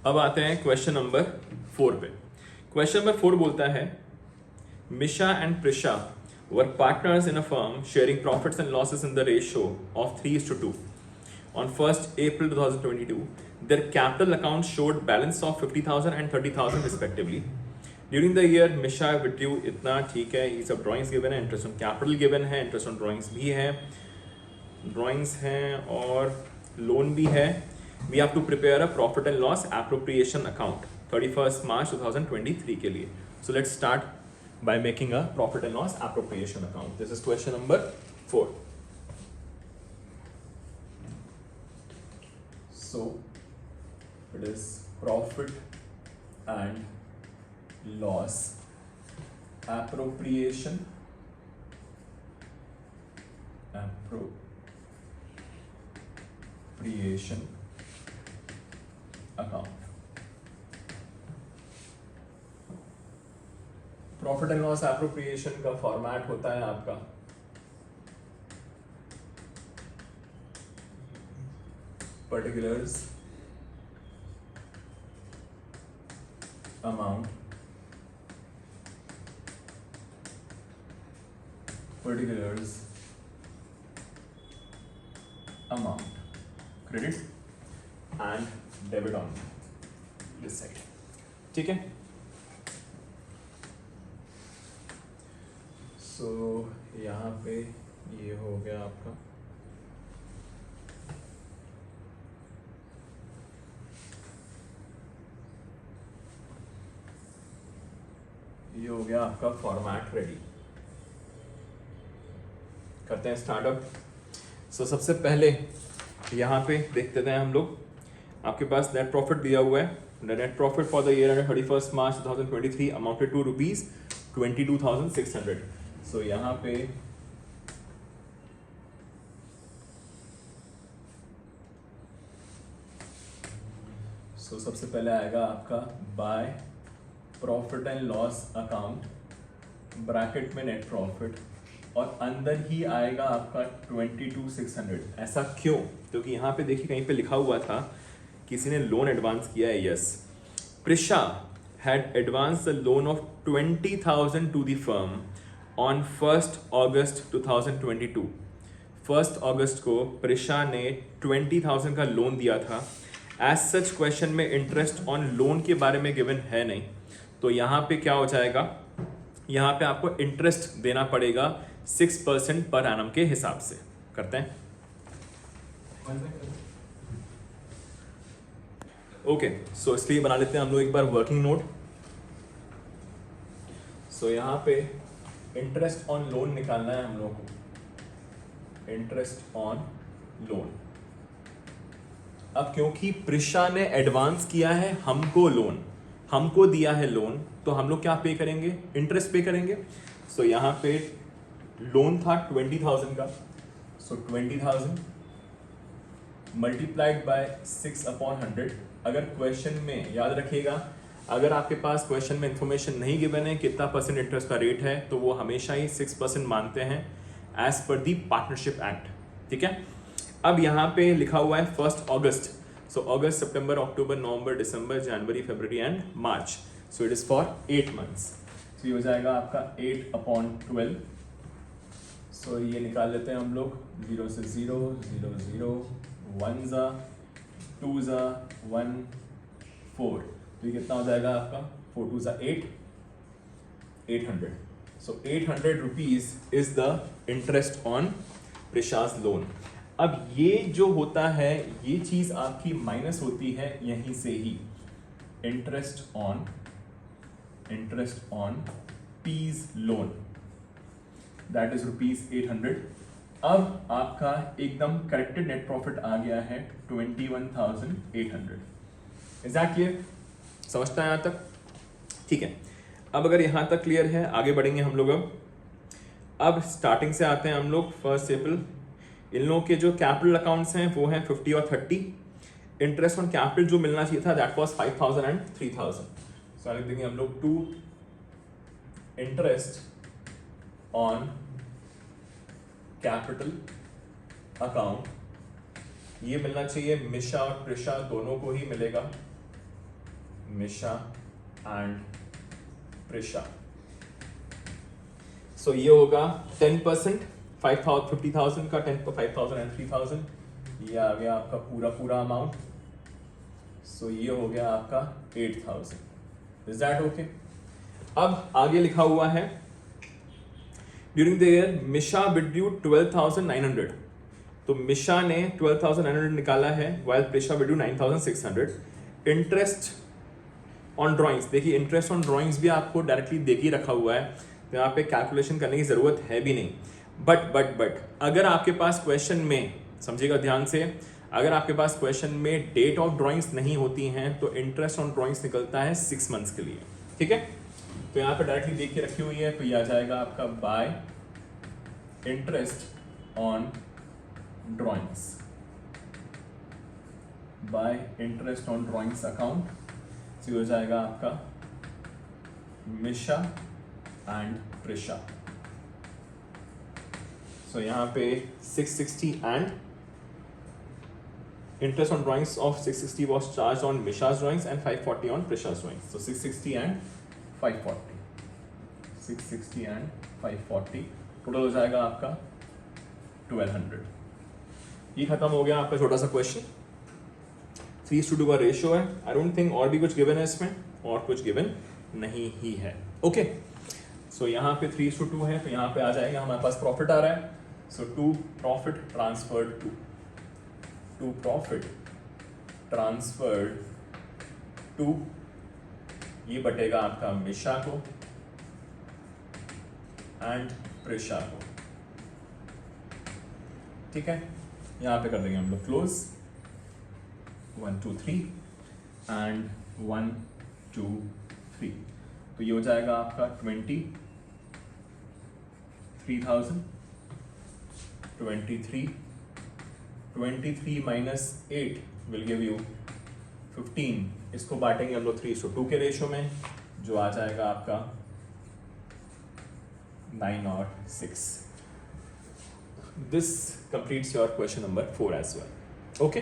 अब आते हैं क्वेश्चन नंबर 4 पे। क्वेश्चन नंबर 4 बोलता है Misha and Prisha were partners in a firm sharing profits and losses in the ratio of 3:2. On 1st April 2022, their capital accounts showed balance of 50,000 and 30,000 respectively. During the year, Misha withdrew इतना ठीक है, ये सब drawings given है, interest on capital given है, interest on drawings भी है, drawings हैं और loan भी है. We have to prepare a profit and loss appropriation account 31st March 2023 के लिए. So let's start by making a profit and loss appropriation account. This is question number 4. So it is profit and loss appropriation account. Profit and loss appropriation का format होता है आपका particulars amount credit and debit on this side. ठीक है. तो यहाँ पे ये हो गया आपका फॉर्मेट रेडी. करते हैं स्टार्टअप. सो सबसे पहले यहाँ पे देखते हैं हम लोग. आपके पास नेट प्रॉफिट दिया हुआ है. Net profit for the year end 31st March 2023 amounted to ₹22,600. So यहाँ पे सबसे पहले आएगा आपका by profit and loss account bracket में नेट प्रॉफिट और अंदर ही आएगा आपका 22,600. ऐसा क्यों? क्योंकि यहाँ पे देखिए कहीं पे लिखा हुआ था किसी ने लोन एडवांस किया है. Yes, Prisha had advance the loan of 20,000 to the firm on 1st August 2022. 1st August को प्रिशा ने 20,000 का लोन दिया था. एज सच क्वेश्चन में इंटरेस्ट ऑन लोन के बारे में गिवन है नहीं, तो यहाँ पे क्या हो जाएगा, यहाँ पे आपको इंटरेस्ट देना पड़ेगा 6% पर एनम के हिसाब से. करते हैं. ओके, सो इसलिए बना लेते हैं हम लोग एक बार वर्किंग नोट. सो यहाँ पे इंटरेस्ट ऑन लोन निकालना है हम लोगों को. Interest on loan. अब क्योंकि प्रिशा ने एडवांस किया है हमको लोन, हमको दिया है लोन, तो हम लोग क्या पे करेंगे? इंटरेस्ट पे करेंगे. सो यहाँ पे लोन था 20,000 का. सो 20,000 मल्टीप्लाइड बाय 6/100. अगर क्वेश्चन में याद रखिएगा, अगर आपके पास क्वेश्चन में इंफॉर्मेशन नहीं गिवन है कितना परसेंट इंटरेस्ट का रेट है, तो वो हमेशा ही 6% मानते हैं एज पर दी पार्टनरशिप एक्ट. ठीक है. अब यहाँ पे लिखा हुआ है 1st August. So August, September, October, November, December, January, February and March. So it is for 8 months. सो ये हो जाएगा आपका 8/12. सो ये निकाल लेते हैं हम लोग. 0 से 0, 0, 0, 1 ज़ा 2 ज़ा 1 4. तो ये कितना हो जाएगा आपका? 4 2 ज़ा 8, 800. So 800 rupees is the interest on Prisha's loan. अब ये जो होता है ये चीज आपकी माइनस होती है यहीं से ही. Interest on P's loan that is ₹800. अब आपका एकदम करेक्टेड नेट प्रॉफिट आ गया है 21,800. Is that clear? समझता है यहां तक? ठीक है. अब अगर यहां तक क्लियर है, आगे बढ़ेंगे हम लोग. अब स्टार्टिंग से आते हैं हम लोग 1st April. इन लोगों के जो कैपिटल अकाउंट्स हैं वो हैं 50 और 30. इंटरेस्ट ऑन कैपिटल जो मिलना चाहिए था दैट वाज 5,000 एंड 3,000. सो लिख देंगे हम लोग to interest on capital account. ये मिलना चाहिए मिशा और प्रिशा दोनों को ही मिलेगा. मिशा एंड प्रिशा। सो ये होगा 10%, 50,000 का 10 5,000 एंड 3,000, ये आ गया आपका पूरा अमाउंट। सो ये हो गया आपका 8,000। Is that okay? अब आगे लिखा हुआ है during the year Misha withdrew 12,900। तो मिशा ने 12,900 निकाला है, while Prisha withdrew 9,600। Interest on drawings, देखिए इंटरेस्ट ऑन ड्राइंग्स भी आपको डायरेक्टली देख ही रखा हुआ है, तो यहाँ पे कैलकुलेशन करने की जरूरत है भी नहीं। बट अगर आपके पास क्वेश्चन में, समझिएगा ध्यान से, अगर आपके पास क्वेश्चन में डेट ऑफ ड्राइंग्स नहीं होती हैं तो इंटरेस्ट ऑन ड्राइंग्स निकलता है 6 मंथ्स के लिए। ठीक है, तो यहाँ पे डायरेक्टली देख के रखी हुई है, तो ये आ जाएगा आपका bye interest on drawings, bye interest on drawings account. तो हो जाएगा आपका मिशा एंड प्रिशा। सो यहाँ पे 660 and interest on drawings of 660 was charged on Misha's drawings and 540 on Prisha's drawings. So 660 and 540, 660 and 540 total हो जाएगा आपका 1200। ये खत्म हो गया आपका छोटा सा क्वेश्चन। 3:2 का रेशियो है। आई डोंट थिंक और भी कुछ गिवन है इसमें, और कुछ गिवन नहीं ही है। ओके, सो यहाँ पे 3:2 है, तो यहाँ पे आ जाएगा हमारे पास प्रॉफिट आ रहा है। So to profit transferred to profit transferred to, ये बटेगा आपका मिशा को एंड प्रिशा को। ठीक है, यहां पे कर देंगे हम लोग क्लोज 1 2 3 एंड 1 2 3। तो ये हो जाएगा आपका 23,000, 23 माइनस 8 विल गिव यू 15। इसको बांटेंगे हम लोग 3:2 के रेशियो में, जो आ जाएगा आपका 9 और 6। This completes your question number 4 as well. Okay.